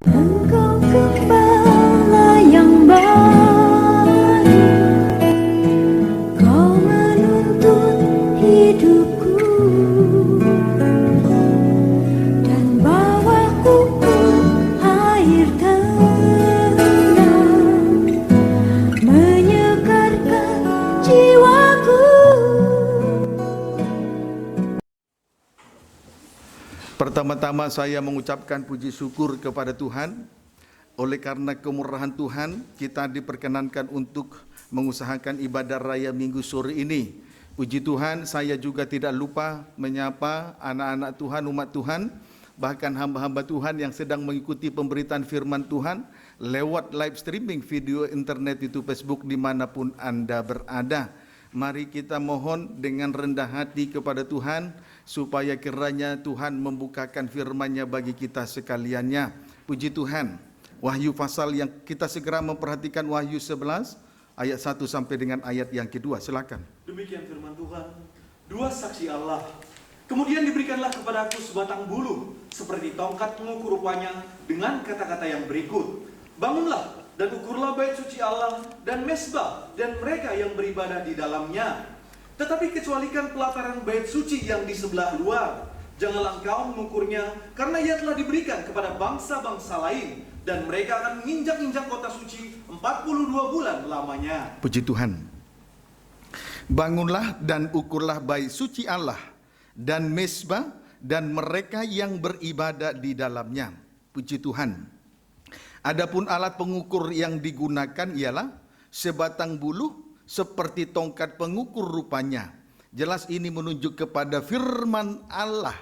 Engkau gembala yang baik, Kau menuntun hidupku dan bawaku ke air tenang, menyegarkan jiwaku. Pertama-tama saya mengucapkan puji syukur kepada Tuhan. Oleh karena kemurahan Tuhan, kita diperkenankan untuk mengusahakan ibadah raya minggu sore ini. Puji Tuhan, saya juga tidak lupa menyapa anak-anak Tuhan, umat Tuhan, bahkan hamba-hamba Tuhan yang sedang mengikuti pemberitaan firman Tuhan lewat live streaming video internet itu Facebook dimanapun Anda berada. Mari kita mohon dengan rendah hati kepada Tuhan supaya kiranya Tuhan membukakan firman-Nya bagi kita sekaliannya. Puji Tuhan. Wahyu pasal yang kita segera memperhatikan, Wahyu 11 ayat 1 sampai dengan ayat yang kedua. Silakan. Demikian firman Tuhan. Dua saksi Allah. Kemudian diberikanlah kepadaku sebatang bulu seperti tongkat pengukur rupanya dengan kata-kata yang berikut. Bangunlah dan ukurlah bait suci Allah dan mesbah dan mereka yang beribadah di dalamnya. Tetapi kecualikan pelataran bait suci yang di sebelah luar. Janganlah engkau mengukurnya, karena ia telah diberikan kepada bangsa-bangsa lain, dan mereka akan menginjak-injak kota suci 42 bulan lamanya. Puji Tuhan. Bangunlah dan ukurlah bait suci Allah dan mesbah dan mereka yang beribadah di dalamnya. Puji Tuhan. Adapun alat pengukur yang digunakan ialah sebatang bulu seperti tongkat pengukur rupanya. Jelas ini menunjuk kepada firman Allah.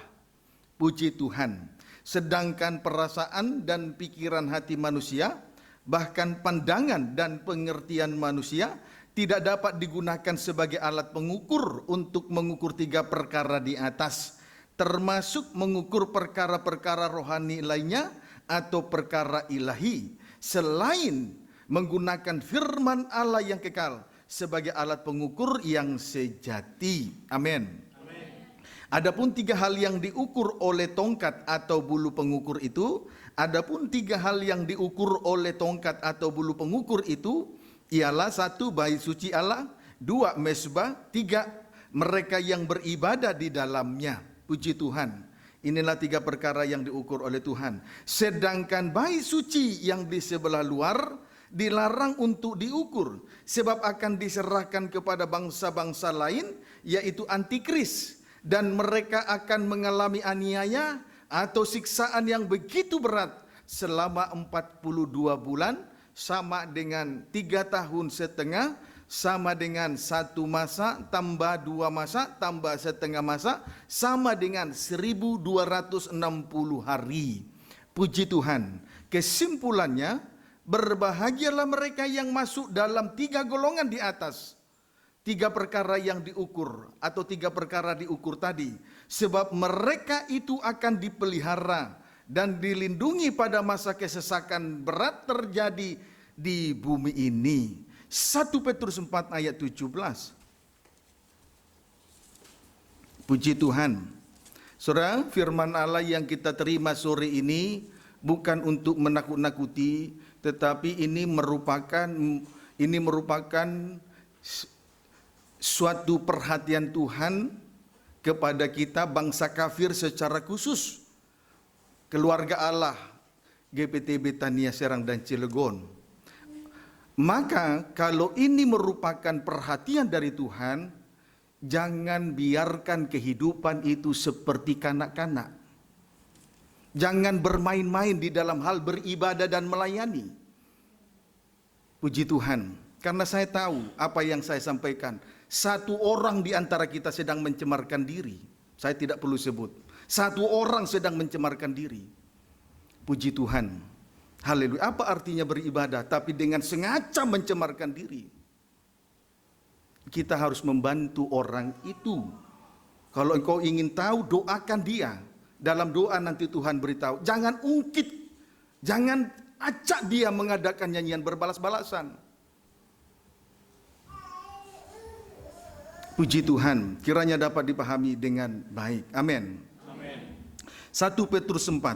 Puji Tuhan. Sedangkan perasaan dan pikiran hati manusia, bahkan pandangan dan pengertian manusia tidak dapat digunakan sebagai alat pengukur untuk mengukur tiga perkara di atas, termasuk mengukur perkara-perkara rohani lainnya atau perkara ilahi, selain menggunakan firman Allah yang kekal sebagai alat pengukur yang sejati. Amin. Adapun tiga hal yang diukur oleh tongkat atau bulu pengukur itu, ialah satu, bait suci Allah, dua, mesbah, tiga, mereka yang beribadah di dalamnya. Puji Tuhan. Inilah tiga perkara yang diukur oleh Tuhan. Sedangkan bait suci yang di sebelah luar dilarang untuk diukur, sebab akan diserahkan kepada bangsa-bangsa lain, yaitu antikris, dan mereka akan mengalami aniaya atau siksaan yang begitu berat selama 42 bulan, sama dengan 3 tahun setengah, sama dengan 1 masa tambah 2 masa tambah setengah masa, sama dengan 1260 hari. Puji Tuhan. Kesimpulannya, berbahagialah mereka yang masuk dalam 3 golongan di atas. 3 perkara yang diukur atau 3 perkara diukur tadi. Sebab mereka itu akan dipelihara dan dilindungi pada masa kesesakan berat terjadi di bumi ini. 1 Petrus 4 ayat 17. Puji Tuhan. Saudara, firman Allah yang kita terima sore ini bukan untuk menakut-nakuti, tetapi ini merupakan suatu perhatian Tuhan kepada kita bangsa kafir secara khusus. Keluarga Allah, GPT Betania Serang dan Cilegon. Maka kalau ini merupakan perhatian dari Tuhan, jangan biarkan kehidupan itu seperti kanak-kanak. Jangan bermain-main di dalam hal beribadah dan melayani. Puji Tuhan, karena saya tahu apa yang saya sampaikan. 1 orang di antara kita sedang mencemarkan diri. Saya tidak perlu sebut. 1 orang sedang mencemarkan diri. Puji Tuhan. Haleluya. Apa artinya beribadah tapi dengan sengaja mencemarkan diri? Kita harus membantu orang itu. Kalau engkau ingin tahu, doakan dia. Dalam doa nanti Tuhan beritahu. Jangan ungkit. Jangan acak dia mengadakan nyanyian berbalas-balasan. Puji Tuhan, kiranya dapat dipahami dengan baik. Amin. 1 Petrus 4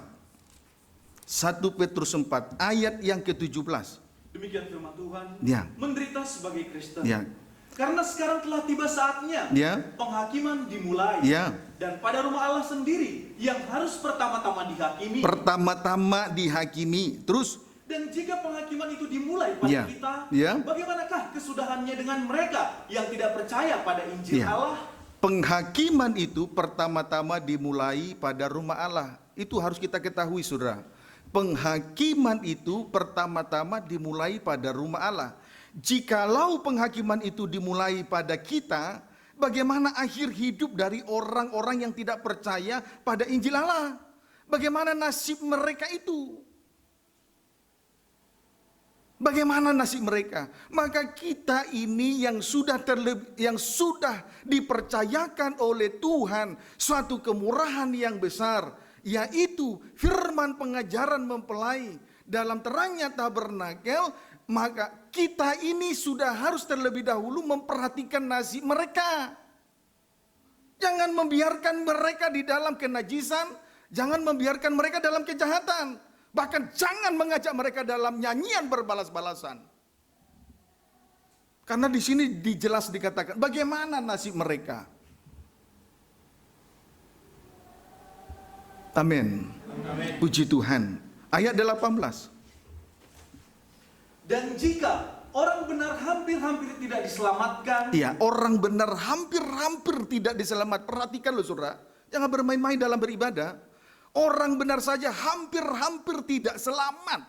1 Petrus 4 ayat yang ke-17. Demikian firman Tuhan. Ya. Menderita sebagai Kristen. Ya. Karena sekarang telah tiba saatnya Ya. penghakiman dimulai. Ya. Dan pada rumah Allah sendiri yang harus pertama-tama dihakimi. Pertama-tama dihakimi. Terus Dan jika penghakiman itu dimulai pada Ya. kita, Ya. bagaimanakah kesudahannya dengan mereka yang tidak percaya pada Injil Ya. Allah? penghakiman itu pertama-tama dimulai pada rumah Allah. Itu harus kita ketahui, saudara. Penghakiman itu pertama-tama dimulai pada rumah Allah. Jikalau penghakiman itu dimulai pada kita, bagaimana akhir hidup dari orang-orang yang tidak percaya pada Injil Allah? Bagaimana nasib mereka itu? Bagaimana nasib mereka? Maka kita ini yang sudah dipercayakan oleh Tuhan suatu kemurahan yang besar, yaitu firman pengajaran mempelai dalam terangnya tabernakel, maka kita ini sudah harus terlebih dahulu memperhatikan nasib mereka. Jangan membiarkan mereka di dalam kenajisan, jangan membiarkan mereka dalam kejahatan. Bahkan jangan mengajak mereka dalam nyanyian berbalas-balasan. Karena di sini dijelas dikatakan bagaimana nasib mereka. Amin. Puji Tuhan. Ayat 18. Dan jika orang benar hampir-hampir tidak diselamatkan, Iya, orang benar hampir-hampir tidak diselamat. Perhatikan loh saudara, jangan bermain-main dalam beribadah. Orang benar saja hampir-hampir tidak selamat.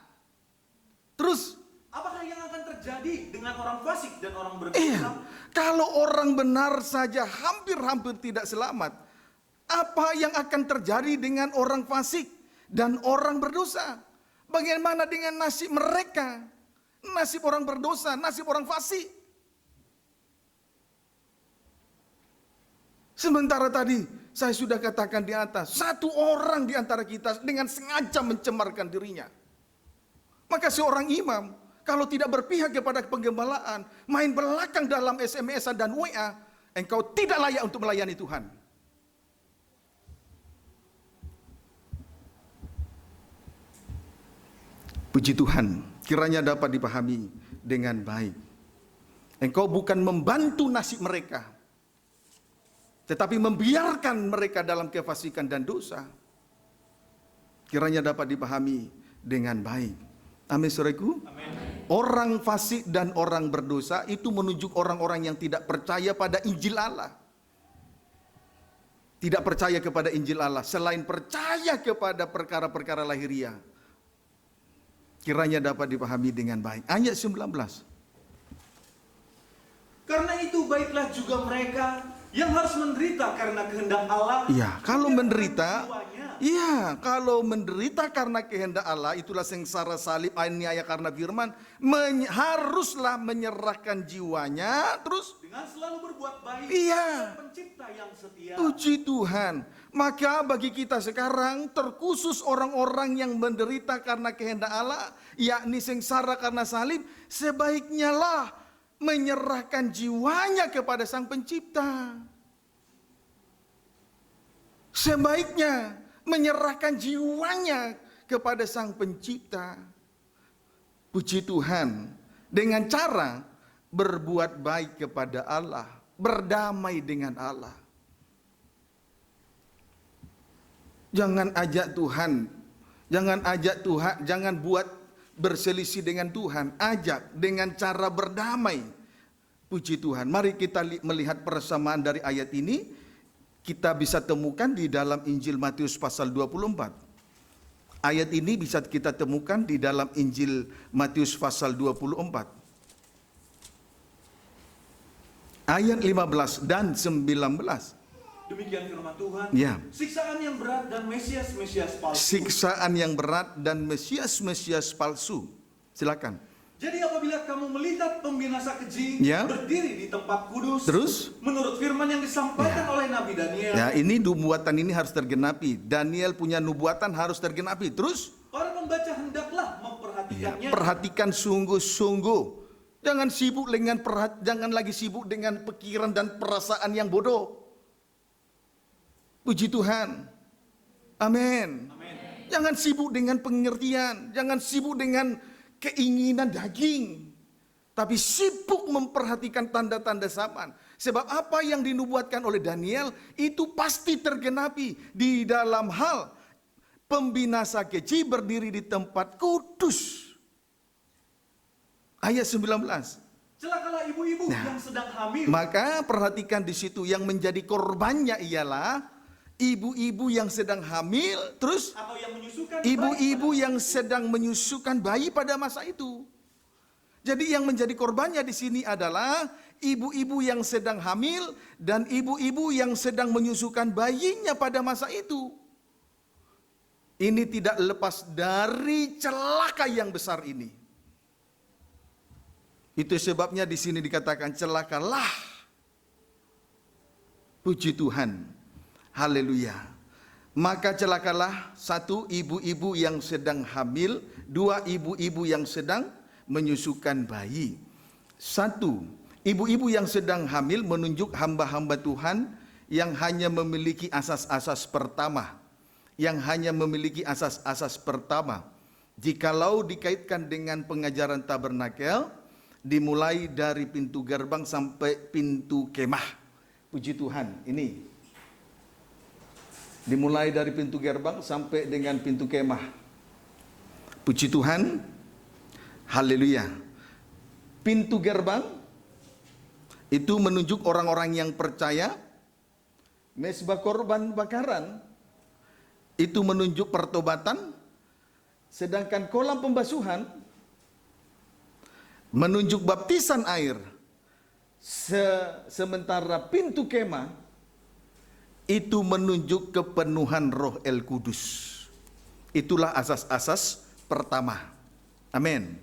Terus, apakah yang akan terjadi dengan orang fasik dan orang berdosa? kalau orang benar saja hampir-hampir tidak selamat, apa yang akan terjadi dengan orang fasik dan orang berdosa? Bagaimana dengan nasib mereka? Nasib orang berdosa, nasib orang fasik. Sementara tadi saya sudah katakan di atas, satu orang di antara kita dengan sengaja mencemarkan dirinya. Maka seorang imam kalau tidak berpihak kepada penggembalaan, main belakang dalam SMS dan WA, engkau tidak layak untuk melayani Tuhan. Puji Tuhan, kiranya dapat dipahami dengan baik. Engkau bukan membantu nasib mereka, tetapi membiarkan mereka dalam kefasikan dan dosa. Kiranya dapat dipahami dengan baik. Amin, saudaraku. Orang fasik dan orang berdosa itu menunjuk orang-orang yang tidak percaya pada Injil Allah. Tidak percaya kepada Injil Allah, selain percaya kepada perkara-perkara lahiriah. Kiranya dapat dipahami dengan baik. Ayat 19. Karena itu baiklah juga mereka yang harus menderita karena kehendak Allah. Iya, kalau menderita, Jiwanya. iya, kalau menderita karena kehendak Allah, itulah sengsara salib, aniaya karena firman, haruslah menyerahkan jiwanya, terus Dengan selalu berbuat baik. Iya. Dan pencipta yang setia. puji Tuhan. Maka bagi kita sekarang, terkhusus orang-orang yang menderita karena kehendak Allah, yakni sengsara karena salib, sebaiknya lah menyerahkan jiwanya kepada Sang Pencipta. Sebaiknya menyerahkan jiwanya kepada Sang Pencipta. Puji Tuhan, dengan cara berbuat baik kepada Allah, berdamai dengan Allah. Jangan ajak Tuhan, jangan buat berselisih dengan Tuhan, ajak dengan cara berdamai. Puji Tuhan. Mari kita melihat persamaan dari ayat ini, kita bisa temukan di dalam Injil Matius pasal 24. Ayat ini bisa kita temukan di dalam Injil Matius pasal 24. Ayat 15 dan 19. Demikian firman Tuhan. Ya. Siksaan yang berat dan Mesias-Mesias palsu. Siksaan yang berat dan Mesias-Mesias palsu. Silakan. Jadi apabila kamu melihat pembinasa keji Ya. berdiri di tempat kudus, Terus? menurut firman yang disampaikan oleh Nabi Daniel, Ya, ini nubuatan ini harus tergenapi. Daniel punya nubuatan harus tergenapi. Terus? para pembaca hendaklah Ya, memperhatikannya. perhatikan sungguh-sungguh. Jangan sibuk dengan jangan lagi sibuk dengan pikiran dan perasaan yang bodoh. Puji Tuhan. Amin. Amin. Jangan sibuk dengan pengertian, jangan sibuk dengan keinginan daging, tapi sibuk memperhatikan tanda-tanda zaman. Sebab apa yang dinubuatkan oleh Daniel itu pasti tergenapi di dalam hal pembinasa keji berdiri di tempat kudus. Ayat 19. Celakalah ibu-ibu yang sedang hamil. Maka perhatikan di situ, yang menjadi korbannya ialah ibu-ibu yang sedang hamil, terus Atau yang menyusukan ibu-ibu bayi. yang sedang menyusukan bayi pada masa itu. Jadi yang menjadi korbannya di sini adalah ibu-ibu yang sedang hamil dan ibu-ibu yang sedang menyusukan bayinya pada masa itu. Ini tidak lepas dari celaka yang besar ini. Itu sebabnya di sini dikatakan celakalah. Puji Tuhan. Haleluya. Maka celakalah, satu, ibu-ibu yang sedang hamil, dua, ibu-ibu yang sedang menyusukan bayi. Satu, ibu-ibu yang sedang hamil menunjuk hamba-hamba Tuhan yang hanya memiliki asas-asas pertama. Yang hanya memiliki asas-asas pertama. Jikalau dikaitkan dengan pengajaran tabernakel, dimulai dari pintu gerbang sampai pintu kemah. Puji Tuhan, ini. Dimulai dari pintu gerbang sampai dengan pintu kemah. Puji Tuhan. Haleluya. Pintu gerbang itu menunjuk orang-orang yang percaya. Mezbah korban bakaran itu menunjuk pertobatan. Sedangkan kolam pembasuhan menunjuk baptisan air. Sementara pintu kemah itu menunjuk kepenuhan Roh El Kudus. Itulah asas-asas pertama. Amin.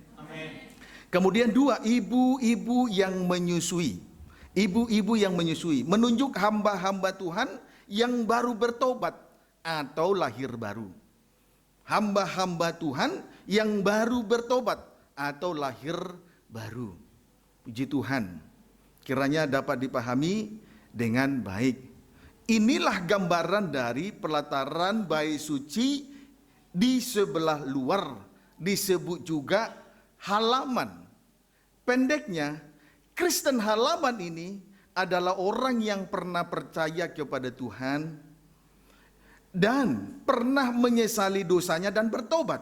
Kemudian dua, ibu-ibu yang menyusui. Ibu-ibu yang menyusui menunjuk hamba-hamba Tuhan yang baru bertobat atau lahir baru. Hamba-hamba Tuhan yang baru bertobat atau lahir baru. Puji Tuhan. Kiranya dapat dipahami dengan baik. Inilah gambaran dari pelataran bait suci di sebelah luar, disebut juga halaman. Pendeknya, Kristen halaman ini adalah orang yang pernah percaya kepada Tuhan dan pernah menyesali dosanya dan bertobat.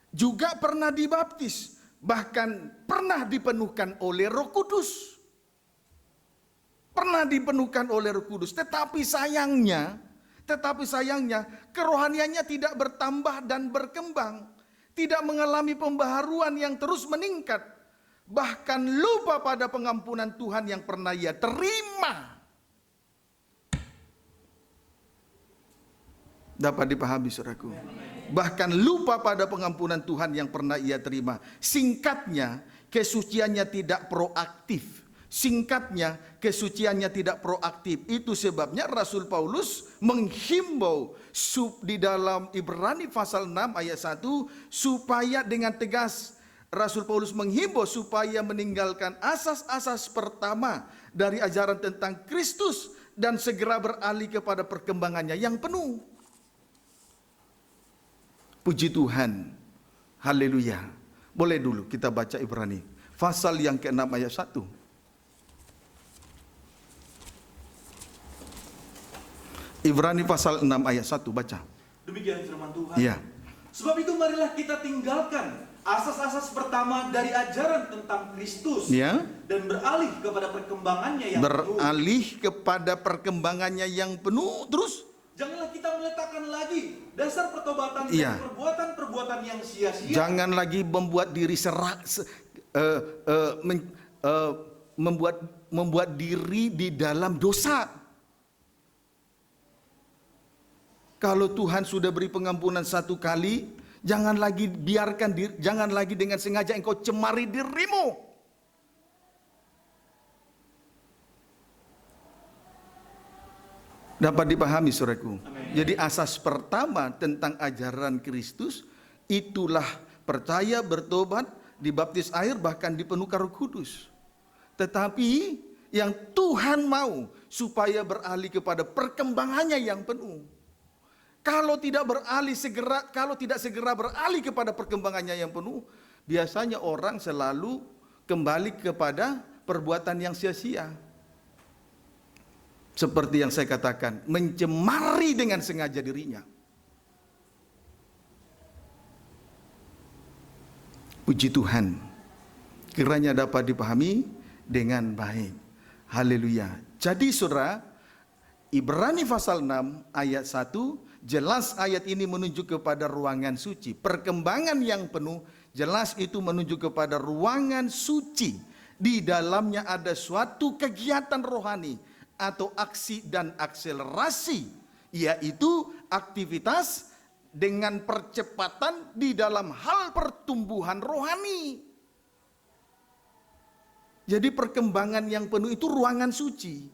Juga pernah dibaptis, bahkan pernah dipenuhkan oleh Roh Kudus. Pernah dipenuhkan oleh Roh Kudus, tetapi sayangnya kerohaniannya tidak bertambah dan berkembang, tidak mengalami pembaharuan yang terus meningkat, bahkan lupa pada pengampunan Tuhan yang pernah ia terima. Dapat dipahami saudaraku? Bahkan lupa pada pengampunan Tuhan yang pernah ia terima. Singkatnya, kesuciannya tidak proaktif. Singkatnya, kesuciannya tidak proaktif. Itu sebabnya Rasul Paulus menghimbau di dalam Ibrani pasal 6 ayat 1 supaya dengan tegas Rasul Paulus menghimbau supaya meninggalkan asas-asas pertama dari ajaran tentang Kristus dan segera beralih kepada perkembangannya yang penuh. Puji Tuhan. Haleluya. Boleh dulu kita baca Ibrani pasal yang ke-6 ayat 1. Ibrani pasal 6 ayat 1 baca. Demikian firman Tuhan. Ya. Sebab itu marilah kita tinggalkan asas-asas pertama dari ajaran tentang Kristus, Ya. dan beralih kepada perkembangannya yang penuh. Beralih kepada perkembangannya yang penuh. Terus Janganlah kita meletakkan lagi dasar pertobatan Iya. dan perbuatan-perbuatan yang sia-sia. jangan lagi membuat diri membuat diri di dalam dosa. Kalau Tuhan sudah beri pengampunan satu kali, jangan lagi jangan lagi dengan sengaja engkau cemari dirimu. Dapat dipahami saudaraku. Jadi asas pertama tentang ajaran Kristus itulah percaya, bertobat, dibaptis air, bahkan dipenuhkan Roh Kudus. Tetapi yang Tuhan mau supaya beralih kepada perkembangannya yang penuh. Kalau tidak segera beralih kepada perkembangannya yang penuh, biasanya orang selalu kembali kepada perbuatan yang sia-sia. Seperti yang saya katakan, mencemari dengan sengaja dirinya. Puji Tuhan, kiranya dapat dipahami dengan baik. Haleluya. Jadi saudara, Ibrani pasal 6 ayat 1, jelas ayat ini menunjuk kepada ruangan suci. Perkembangan yang penuh, jelas itu menunjuk kepada ruangan suci. Di dalamnya ada suatu kegiatan rohani atau aksi dan akselerasi, yaitu aktivitas dengan percepatan di dalam hal pertumbuhan rohani. Jadi perkembangan yang penuh itu ruangan suci.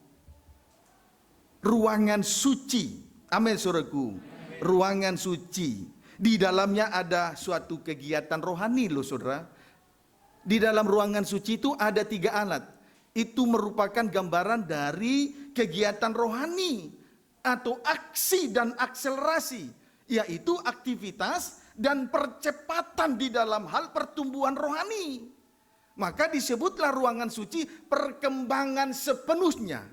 Ruangan suci. Amin saudaraku. Ruangan suci. Di dalamnya ada suatu kegiatan rohani loh saudara. Di dalam ruangan suci itu ada 3 alat. Itu merupakan gambaran dari kegiatan rohani atau aksi dan akselerasi, yaitu aktivitas dan percepatan di dalam hal pertumbuhan rohani. Maka disebutlah ruangan suci perkembangan sepenuhnya.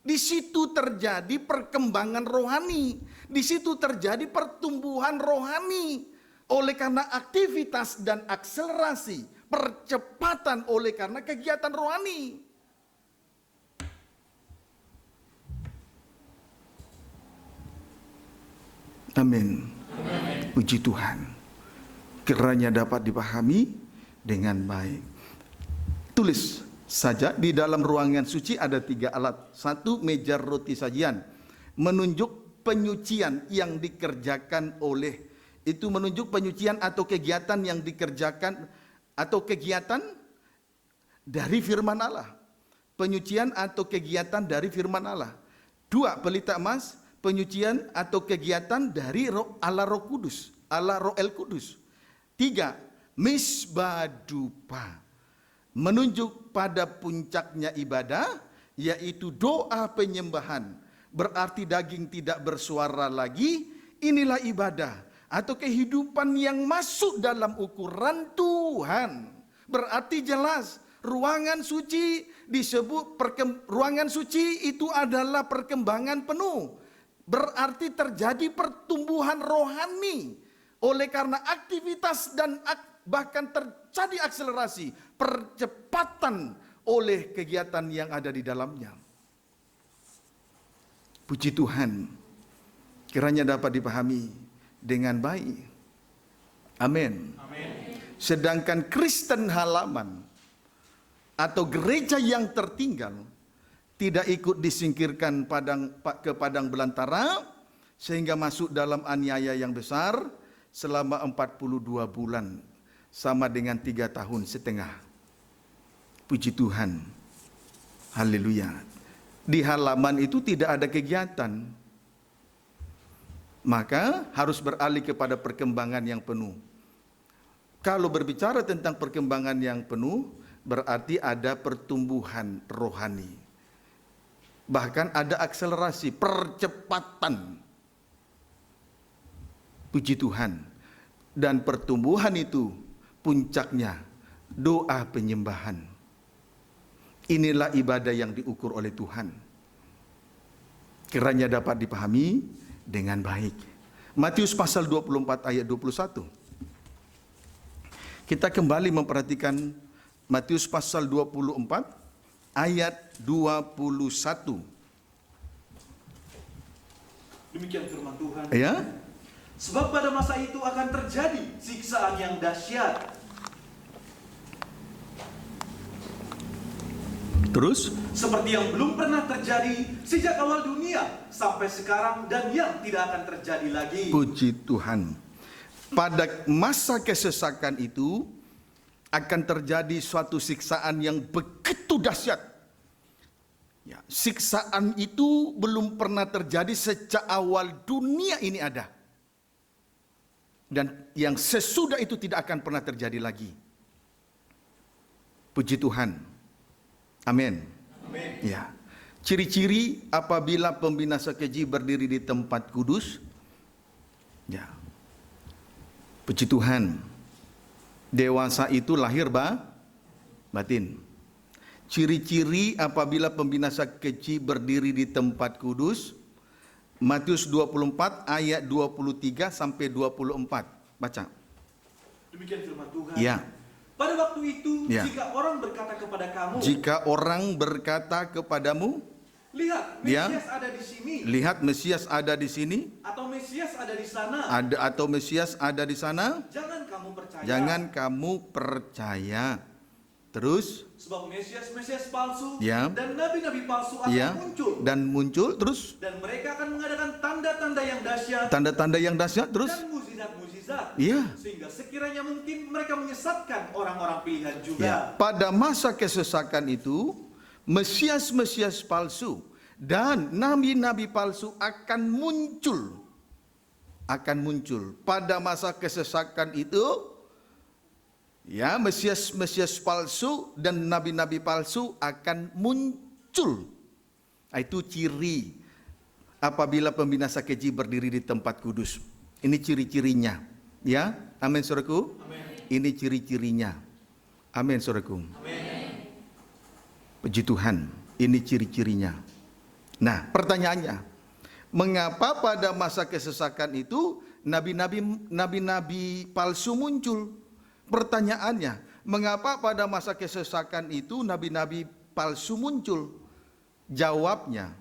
Di situ terjadi perkembangan rohani, di situ terjadi pertumbuhan rohani. Oleh karena aktivitas dan akselerasi, percepatan oleh karena kegiatan rohani. Amin. Puji Tuhan. Kiranya dapat dipahami dengan baik. Tulis saja, di dalam ruangan suci ada 3 alat. 1, meja roti sajian, menunjuk penyucian yang dikerjakan oleh, itu menunjuk penyucian atau kegiatan yang dikerjakan atau kegiatan dari firman Allah. Penyucian atau kegiatan dari firman Allah. 2, pelita emas, penyucian atau kegiatan dari Allah Roh Kudus, Allah Roh El Kudus. 3, misbah dupa, menunjuk pada puncaknya ibadah, yaitu doa penyembahan. Berarti daging tidak bersuara lagi. Inilah ibadah atau kehidupan yang masuk dalam ukuran Tuhan. Berarti jelas ruangan suci disebut ruangan suci itu adalah perkembangan penuh. Berarti terjadi pertumbuhan rohani. Oleh karena aktivitas dan bahkan terjadi akselerasi, percepatan oleh kegiatan yang ada di dalamnya. Puji Tuhan, kiranya dapat dipahami dengan baik. Amin. Sedangkan Kristen halaman atau gereja yang tertinggal tidak ikut disingkirkan ke padang belantara, sehingga masuk dalam aniaya yang besar selama 42 bulan, sama dengan 3 tahun setengah. Puji Tuhan. Haleluya. Di halaman itu tidak ada kegiatan. Maka harus beralih kepada perkembangan yang penuh. Kalau berbicara tentang perkembangan yang penuh, berarti ada pertumbuhan rohani. Bahkan ada akselerasi, percepatan. Puji Tuhan. Dan pertumbuhan itu puncaknya doa penyembahan. Inilah ibadah yang diukur oleh Tuhan. Kiranya dapat dipahami dengan baik. Matius pasal 24 ayat 21. Kita kembali memperhatikan Matius pasal 24 ayat 21. Demikian firman Tuhan. Ya. Sebab pada masa itu akan terjadi siksaan yang dahsyat. Terus? Seperti yang belum pernah terjadi sejak awal dunia sampai sekarang, dan yang tidak akan terjadi lagi. Puji Tuhan. Pada masa kesesakan itu akan terjadi suatu siksaan yang begitu dahsyat. Ya, siksaan itu belum pernah terjadi sejak awal dunia ini ada. Dan yang sesudah itu tidak akan pernah terjadi lagi. Puji Tuhan. Amin. Amin. Ya. Ciri-ciri apabila pembinasa keji berdiri di tempat kudus, Ya. Puji Tuhan. Dewasa itu lahir batin. Ciri-ciri apabila pembinasa keji berdiri di tempat kudus. Matius 24 ayat 23 sampai 24. Baca. Demikian firman Tuhan. Ya. Pada waktu itu, Ya. jika orang berkata kepada kamu, Jika orang berkata kepadamu, lihat, Ya. Mesias ada di sini, lihat Mesias ada di sini, atau Mesias ada di sana, atau Mesias ada di sana, jangan kamu percaya. jangan kamu percaya. Terus, Sebab Mesias palsu Ya. dan nabi-nabi palsu akan ya, muncul. dan muncul terus Dan mereka akan mengadakan tanda-tanda yang dahsyat tanda-tanda yang dahsyat terus, dan mukjizat-mukjizat. Iya. Sehingga sekiranya mungkin mereka menyesatkan orang-orang pilihan juga. ya. Pada masa kesesakan itu, Mesias-Mesias palsu dan nabi-nabi palsu akan muncul. Pada masa kesesakan itu, ya, Mesias-Mesias palsu dan nabi-nabi palsu akan muncul. Itu ciri apabila pembinasa keji berdiri di tempat kudus. Ini ciri-cirinya. Ya, amin saudaraku. Amin. Ini ciri-cirinya. Amin saudaraku. Amin. Puji Tuhan, ini ciri-cirinya. Nah, pertanyaannya, mengapa pada masa kesesakan itu nabi-nabi palsu muncul? Pertanyaannya, mengapa pada masa kesesakan itu nabi-nabi palsu muncul? Jawabnya,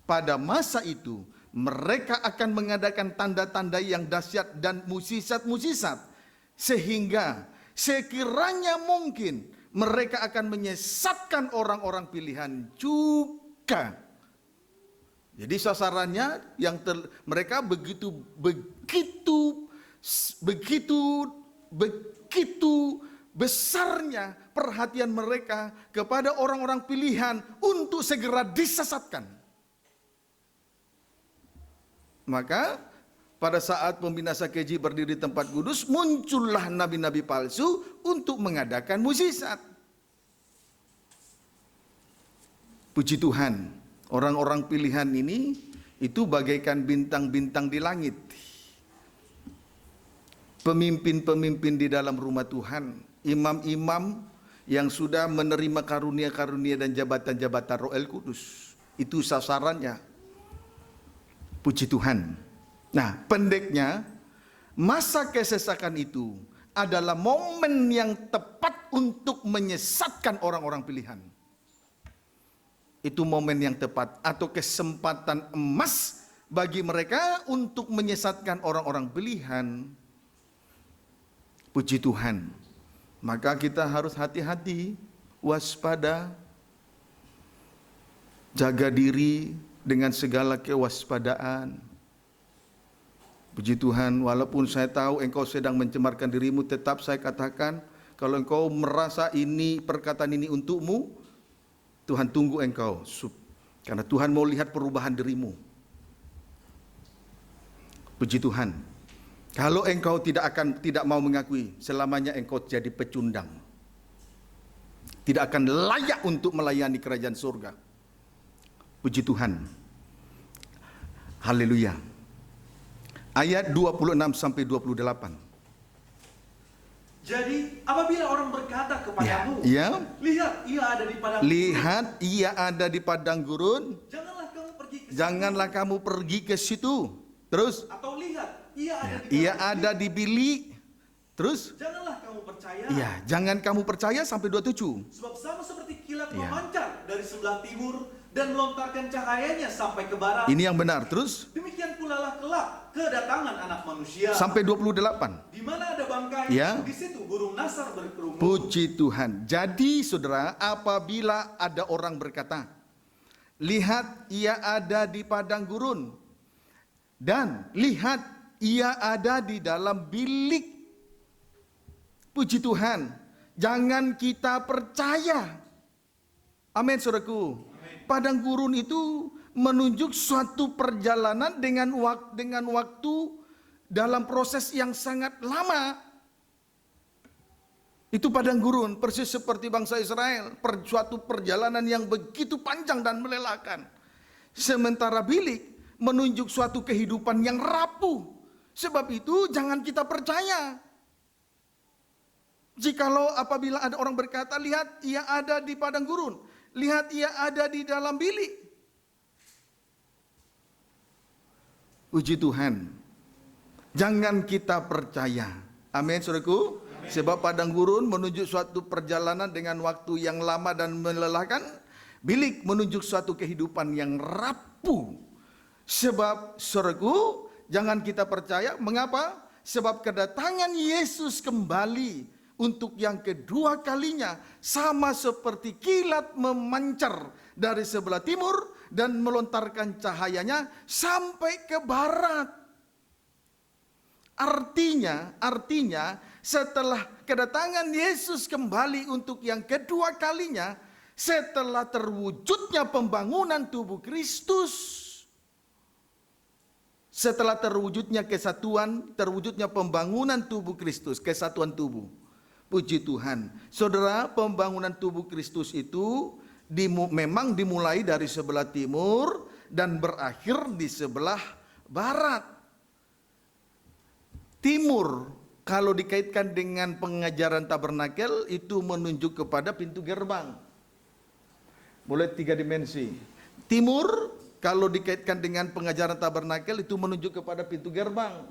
pada masa itu mereka akan mengadakan tanda-tanda yang dahsyat dan mukjizat-mukjizat, sehingga sekiranya mungkin mereka akan menyesatkan orang-orang pilihan juga. Jadi sasarannya mereka begitu besarnya perhatian mereka kepada orang-orang pilihan untuk segera disesatkan. Maka pada saat pembinasa keji berdiri di tempat kudus, muncullah nabi-nabi palsu untuk mengadakan mukjizat. Puji Tuhan, orang-orang pilihan ini itu bagaikan bintang-bintang di langit. Pemimpin-pemimpin di dalam rumah Tuhan, imam-imam yang sudah menerima karunia-karunia dan jabatan-jabatan Roh El Kudus. Itu sasarannya. Puji Tuhan. Nah, pendeknya, masa kesesakan itu adalah momen yang tepat untuk menyesatkan orang-orang pilihan. Itu momen yang tepat atau kesempatan emas bagi mereka untuk menyesatkan orang-orang pilihan. Puji Tuhan. Maka kita harus hati-hati, waspada, jaga diri dengan segala kewaspadaan. Puji Tuhan, walaupun saya tahu engkau sedang mencemarkan dirimu, tetap saya katakan, kalau engkau merasa ini perkataan ini untukmu, Tuhan tunggu engkau, karena Tuhan mau lihat perubahan dirimu. Puji Tuhan. Kalau engkau tidak mau mengakui, selamanya engkau jadi pecundang. Tidak akan layak untuk melayani kerajaan surga. Puji Tuhan. Haleluya. Ayat 26 sampai 28. Jadi apabila orang berkata kepadamu, Ya. lihat ia ada di padang Lihat ia ada di padang gurun, janganlah kamu pergi ke situ. janganlah kamu pergi ke situ. Terus, Atau lihat ia ada di ia padang ada di bilik. Terus, janganlah kamu percaya. ya, jangan kamu percaya sampai 27. Sebab sama seperti kilat Ya. memancar dari sebelah timur dan melontarkan cahayanya sampai ke barat. Ini yang benar. Terus, Demikian pula lah kelak kedatangan anak manusia. sampai 28. Di mana ada bangkai, Ya. di situ burung nasar berkerumun. Puji Tuhan. Jadi saudara, apabila ada orang berkata, lihat ia ada di padang gurun, dan lihat ia ada di dalam bilik. Puji Tuhan. Jangan kita percaya. Amin saudaraku. Padang gurun itu menunjuk suatu perjalanan dengan waktu dalam proses yang sangat lama. Itu padang gurun, persis seperti bangsa Israel, suatu perjalanan yang begitu panjang dan melelahkan. Sementara bilik menunjuk suatu kehidupan yang rapuh, Sebab itu jangan kita percaya. Jikalau apabila ada orang berkata, lihat ia ada di padang gurun, lihat ia ada di dalam bilik. Puji Tuhan. Jangan kita percaya. Amin, saudaraku. Sebab padang gurun menunjuk suatu perjalanan dengan waktu yang lama dan melelahkan. Bilik menunjuk suatu kehidupan yang rapuh. Sebab, saudaraku, jangan kita percaya. Mengapa? Sebab kedatangan Yesus kembali untuk yang kedua kalinya sama seperti kilat memancar dari sebelah timur dan melontarkan cahayanya sampai ke barat. Artinya setelah kedatangan Yesus kembali untuk yang kedua kalinya, setelah terwujudnya pembangunan tubuh Kristus, setelah terwujudnya kesatuan, terwujudnya pembangunan tubuh Kristus, kesatuan tubuh. Puji Tuhan. Saudara, pembangunan tubuh Kristus itu memang dimulai dari sebelah timur dan berakhir di sebelah barat. Timur, kalau dikaitkan dengan pengajaran tabernakel, itu menunjuk kepada pintu gerbang. Boleh 3 dimensi. Timur, kalau dikaitkan dengan pengajaran tabernakel, itu menunjuk kepada pintu gerbang.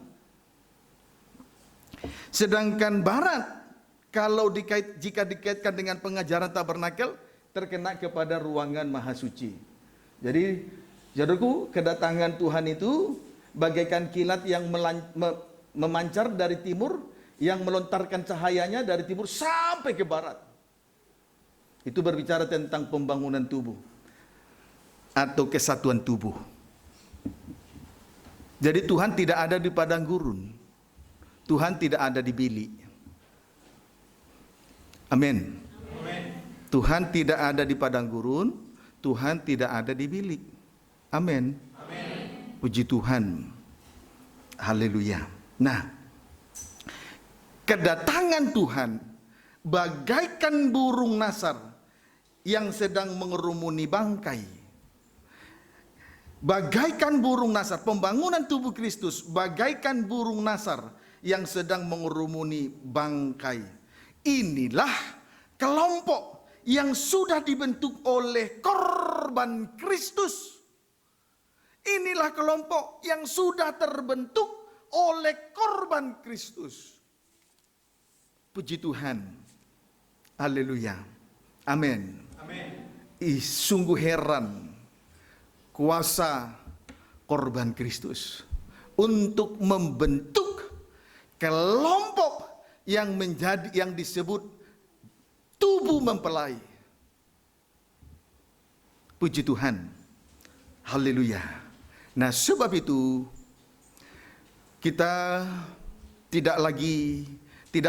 Sedangkan barat, kalau jika dikaitkan dengan pengajaran tabernakel, terkena kepada ruangan maha suci. Jadi, saudaraku, kedatangan Tuhan itu bagaikan kilat yang memancar dari timur, yang melontarkan cahayanya dari timur sampai ke barat. Itu berbicara tentang pembangunan tubuh atau kesatuan tubuh. Jadi Tuhan tidak ada di padang gurun. Tuhan tidak ada di bilik. Amin. Tuhan tidak ada di padang gurun, Tuhan tidak ada di bilik. Amin. Puji Tuhan. Haleluya. Nah, kedatangan Tuhan bagaikan burung nasar yang sedang mengerumuni bangkai. Bagaikan burung nasar, pembangunan tubuh Kristus bagaikan burung nasar yang sedang mengerumuni bangkai. Inilah kelompok yang sudah dibentuk oleh korban Kristus. Inilah kelompok yang sudah terbentuk oleh korban Kristus. Puji Tuhan. Haleluya. Amin. Sungguh heran kuasa korban Kristus untuk membentuk kelompok yang disebut tubuh mempelai. Puji Tuhan. Haleluya. Nah, sebab itu kita tidak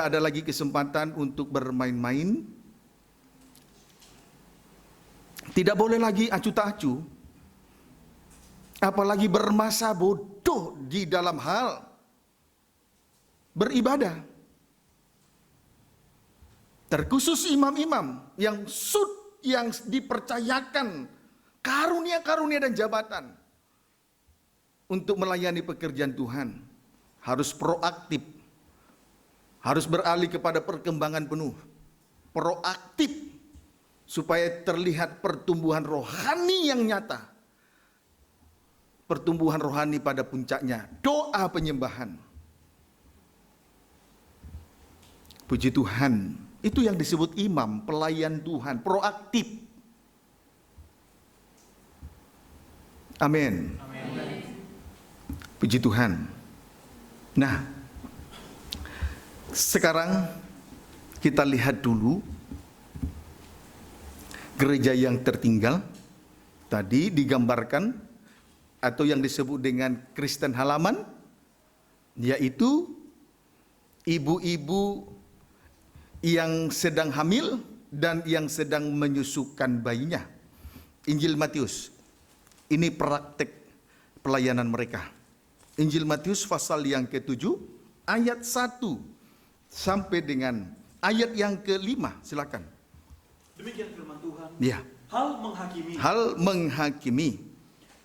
ada lagi kesempatan untuk bermain-main. Tidak boleh lagi acuh tak acuh. Apalagi bermasa bodoh di dalam hal beribadah. Terkhusus imam-imam yang dipercayakan karunia-karunia dan jabatan untuk melayani pekerjaan Tuhan, harus proaktif, harus beralih kepada perkembangan penuh, proaktif supaya terlihat pertumbuhan rohani yang nyata, pertumbuhan rohani pada puncaknya, doa penyembahan. Puji Tuhan. Itu yang disebut imam, pelayan Tuhan, proaktif. Amin. Puji Tuhan. Nah, sekarang kita lihat dulu gereja yang tertinggal. Tadi digambarkan atau yang disebut dengan Kristen halaman, yaitu ibu-ibu yang sedang hamil dan yang sedang menyusukan bayinya. Injil Matius, ini praktek pelayanan mereka. Injil Matius pasal yang ke-7 ayat 1 sampai dengan ayat yang ke-5. Silakan. Demikian firman Tuhan. Ya. Hal menghakimi. Hal menghakimi.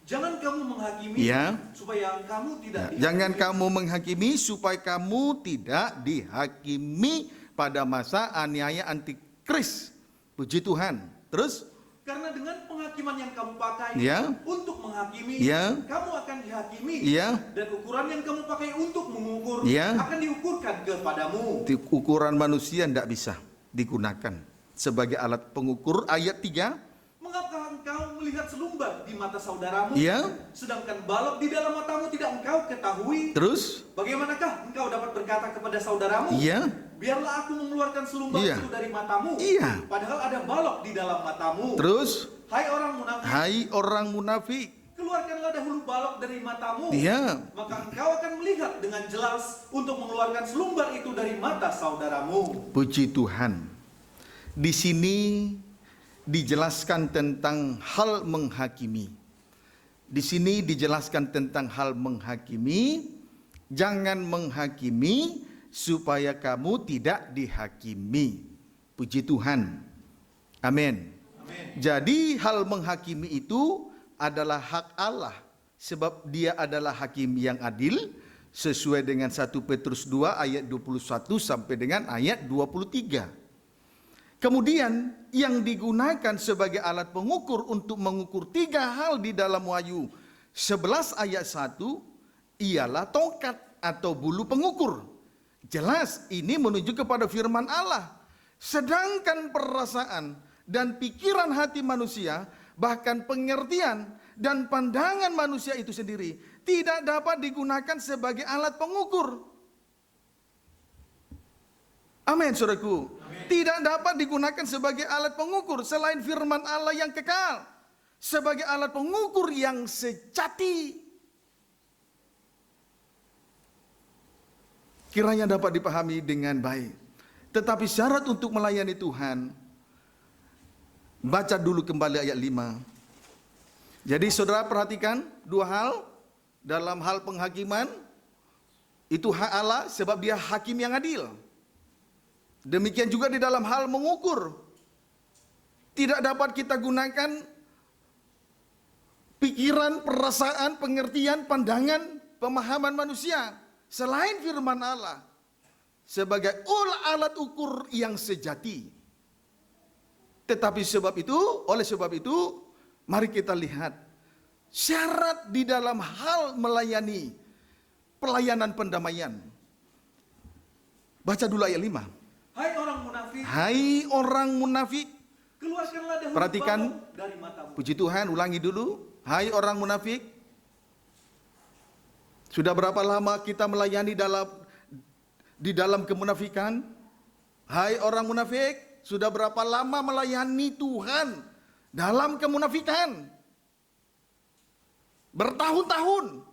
Jangan kamu menghakimi Ya. supaya kamu tidak dihakimi. Jangan kamu menghakimi supaya kamu tidak dihakimi pada masa aniaya antikris. Puji Tuhan. Terus? Karena dengan penghakiman yang kamu pakai Ya. untuk menghakimi, Ya. kamu akan dihakimi. Ya. Dan ukuran yang kamu pakai untuk mengukur Ya. akan diukurkan kepadamu. Ukuran manusia tidak bisa digunakan sebagai alat pengukur. Ayat 3. Mengapa engkau melihat selumbar di mata saudaramu, Ya. sedangkan balok di dalam matamu tidak engkau ketahui? Terus? Bagaimanakah engkau dapat berkata kepada saudaramu, Ya. biarlah aku mengeluarkan selumbar Iya. itu dari matamu, Iya. padahal ada balok di dalam matamu? Terus? Hai orang munafik, Hai orang munafik. keluarkanlah dahulu balok dari matamu, Ya. maka engkau akan melihat dengan jelas untuk mengeluarkan selumbar itu dari mata saudaramu. Puji Tuhan. Di sini dijelaskan tentang hal menghakimi. Di sini dijelaskan tentang hal menghakimi. Jangan menghakimi supaya kamu tidak dihakimi. Puji Tuhan. Amin. Jadi hal menghakimi itu adalah hak Allah, sebab Dia adalah hakim yang adil sesuai dengan 1 Petrus 2 ayat 21 sampai dengan ayat 23. Kemudian yang digunakan sebagai alat pengukur untuk mengukur 3 hal di dalam Wahyu 11 ayat 1 ialah tongkat atau bulu pengukur. Jelas ini menunjuk kepada firman Allah. Sedangkan perasaan dan pikiran hati manusia, bahkan pengertian dan pandangan manusia itu sendiri tidak dapat digunakan sebagai alat pengukur. Amin, saudaraku. Tidak dapat digunakan sebagai alat pengukur selain firman Allah yang kekal, sebagai alat pengukur yang sejati. Kiranya dapat dipahami dengan baik. Tetapi syarat untuk melayani Tuhan, baca dulu kembali ayat 5. Jadi saudara perhatikan 2 hal. Dalam hal penghakiman, itu hak Allah sebab Dia hakim yang adil. Demikian juga di dalam hal mengukur. Tidak dapat kita gunakan pikiran, perasaan, pengertian, pandangan, pemahaman manusia selain firman Allah sebagai alat ukur yang sejati. Tetapi oleh sebab itu, mari kita lihat syarat di dalam hal melayani pelayanan pendamaian. Baca dulu ayat 5. Hai orang munafik, Hai orang munafik. keluarkanlah dahulu Perhatikan. balok dari matamu. Puji Tuhan, ulangi dulu. Hai orang munafik. Sudah berapa lama kita melayani di dalam kemunafikan? Hai orang munafik, sudah berapa lama melayani Tuhan dalam kemunafikan? Bertahun-tahun.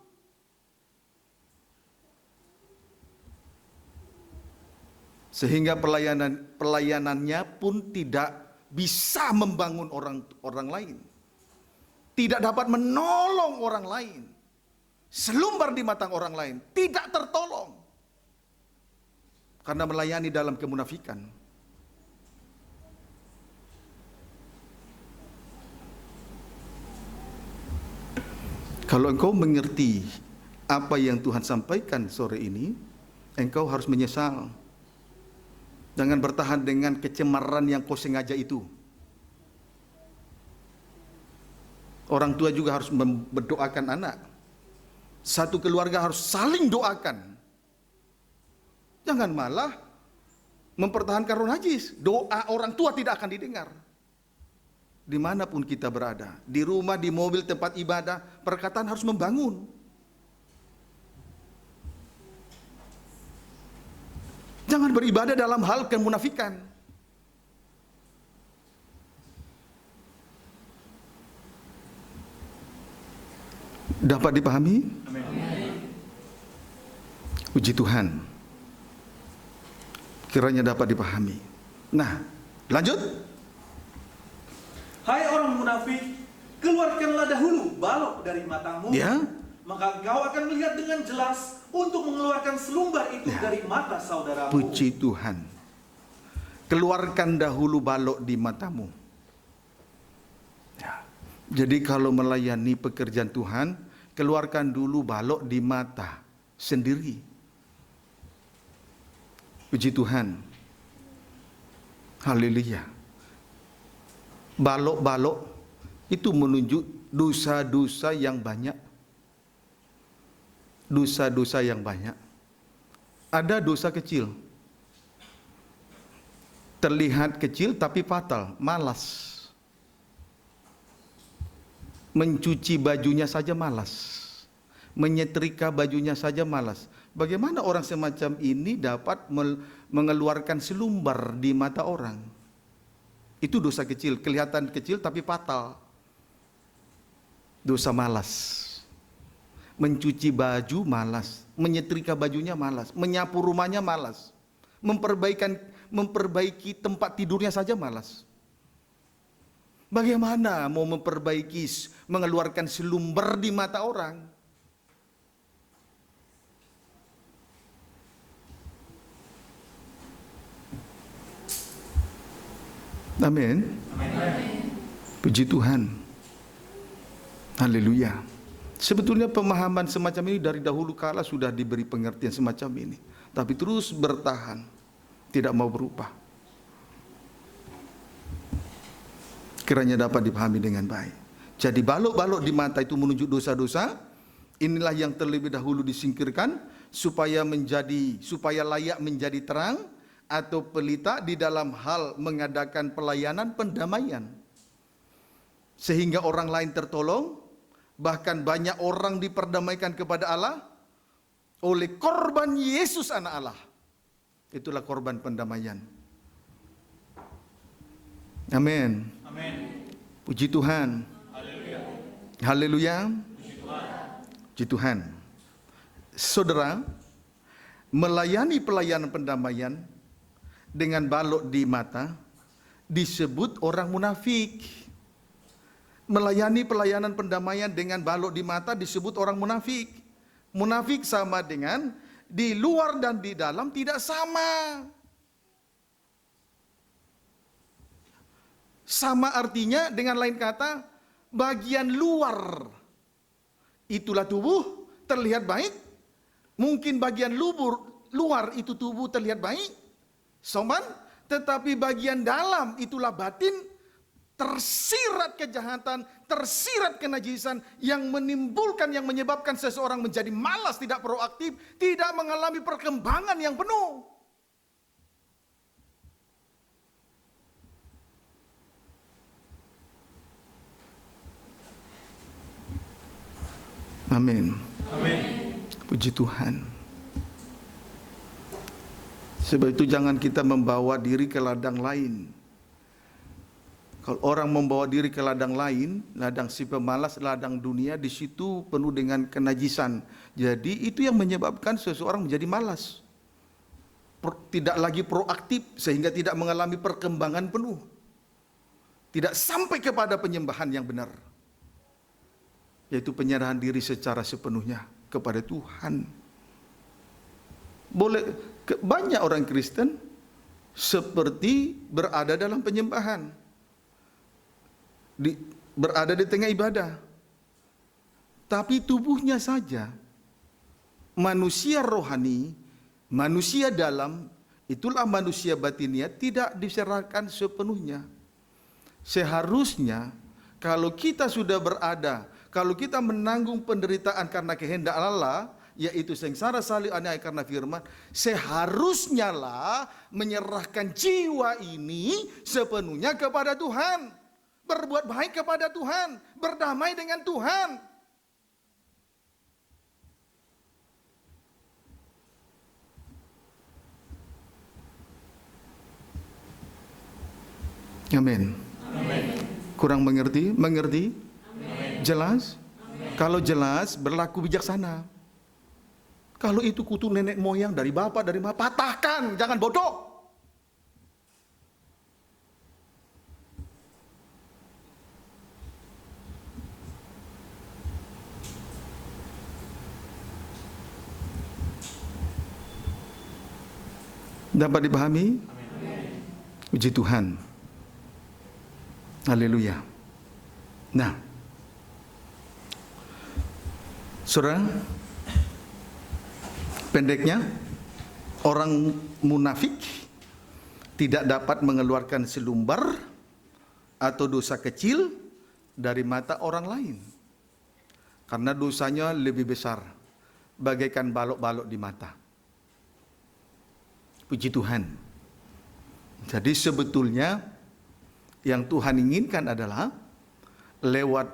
Sehingga pelayanannya pun tidak bisa membangun orang lain. Tidak dapat menolong orang lain. Selumbar di mata orang lain, tidak tertolong. Karena melayani dalam kemunafikan. Kalau engkau mengerti apa yang Tuhan sampaikan sore ini, engkau harus menyesal. Jangan bertahan dengan kecemaran yang kau sengaja itu. Orang tua juga harus mendoakan anak. Satu keluarga harus saling doakan. Jangan malah mempertahankan roh najis. Doa orang tua tidak akan didengar. Dimanapun kita berada, di rumah, di mobil, tempat ibadah, perkataan harus membangun. Jangan beribadah dalam hal kemunafikan. Dapat dipahami? Puji Tuhan. Kiranya dapat dipahami. Nah, lanjut. Hai orang munafik, keluarkanlah dahulu balok dari matamu, Ya. maka engkau akan melihat dengan jelas untuk mengeluarkan selumbar itu Ya. dari mata saudaramu. Puji Tuhan. Keluarkan dahulu balok di matamu. Ya. Jadi kalau melayani pekerjaan Tuhan, keluarkan dulu balok di mata sendiri. Puji Tuhan. Haleluya. Balok-balok itu menunjuk dosa-dosa yang banyak. Dosa-dosa yang banyak. Ada dosa kecil. Terlihat kecil tapi fatal, malas. Mencuci bajunya saja malas. Menyetrika bajunya saja malas. Bagaimana orang semacam ini dapat mengeluarkan selumbar di mata orang? Itu dosa kecil, kelihatan kecil tapi fatal. Dosa malas. Mencuci baju malas, menyetrika bajunya malas, menyapu rumahnya malas, memperbaiki tempat tidurnya saja malas. Bagaimana mau memperbaiki, mengeluarkan selumbar di mata orang? Amin. Puji Tuhan. Haleluya. Sebetulnya pemahaman semacam ini dari dahulu kala sudah diberi pengertian semacam ini, tapi terus bertahan, tidak mau berubah. Kiranya dapat dipahami dengan baik. Jadi balok-balok di mata itu menunjuk dosa-dosa. Inilah yang terlebih dahulu disingkirkan supaya layak menjadi terang atau pelita di dalam hal mengadakan pelayanan pendamaian. Sehingga orang lain tertolong, bahkan banyak orang diperdamaikan kepada Allah oleh korban Yesus anak Allah. Itulah korban pendamaian. Amin. Amin. Puji Tuhan. Haleluya. Haleluya. Puji Tuhan. Saudara, melayani pelayanan pendamaian dengan balok di mata disebut orang munafik. Melayani pelayanan pendamaian dengan balok di mata disebut orang munafik. Munafik sama dengan di luar dan di dalam tidak sama. Sama artinya dengan lain kata, bagian luar itulah tubuh terlihat baik. Mungkin bagian luar itu tubuh terlihat baik, soman, tetapi bagian dalam itulah batin, tersirat kejahatan, tersirat kenajisan yang menimbulkan, yang menyebabkan seseorang menjadi malas, tidak proaktif, tidak mengalami perkembangan yang penuh. Amin. Amin. Puji Tuhan. Sebab itu jangan kita membawa diri ke ladang lain. Kalau orang membawa diri ke ladang lain, ladang si pemalas, ladang dunia, di situ penuh dengan kenajisan. Jadi itu yang menyebabkan seseorang menjadi malas. Tidak lagi proaktif sehingga tidak mengalami perkembangan penuh. Tidak sampai kepada penyembahan yang benar. Yaitu penyerahan diri secara sepenuhnya kepada Tuhan. Banyak orang Kristen seperti berada dalam penyembahan, berada di tengah ibadah, tapi tubuhnya saja, manusia rohani, manusia dalam, itulah manusia batinnya, tidak diserahkan sepenuhnya. Seharusnya kalau kita sudah berada, kalau kita menanggung penderitaan karena kehendak Allah, yaitu sengsara salib aniaya karena firman, seharusnya lah menyerahkan jiwa ini sepenuhnya kepada Tuhan. Berbuat baik kepada Tuhan, berdamai dengan Tuhan. Amin. Kurang mengerti? Mengerti? Jelas? Kalau jelas, berlaku bijaksana. Kalau itu kutu nenek moyang dari bapak, dari mama, patahkan, jangan bodoh. Dapat dipahami? Puji Tuhan. Haleluya. Nah, Saudara, pendeknya, orang munafik tidak dapat mengeluarkan selumbar atau dosa kecil dari mata orang lain, karena dosanya lebih besar, bagaikan balok-balok di mata. Puji Tuhan. Jadi sebetulnya yang Tuhan inginkan adalah lewat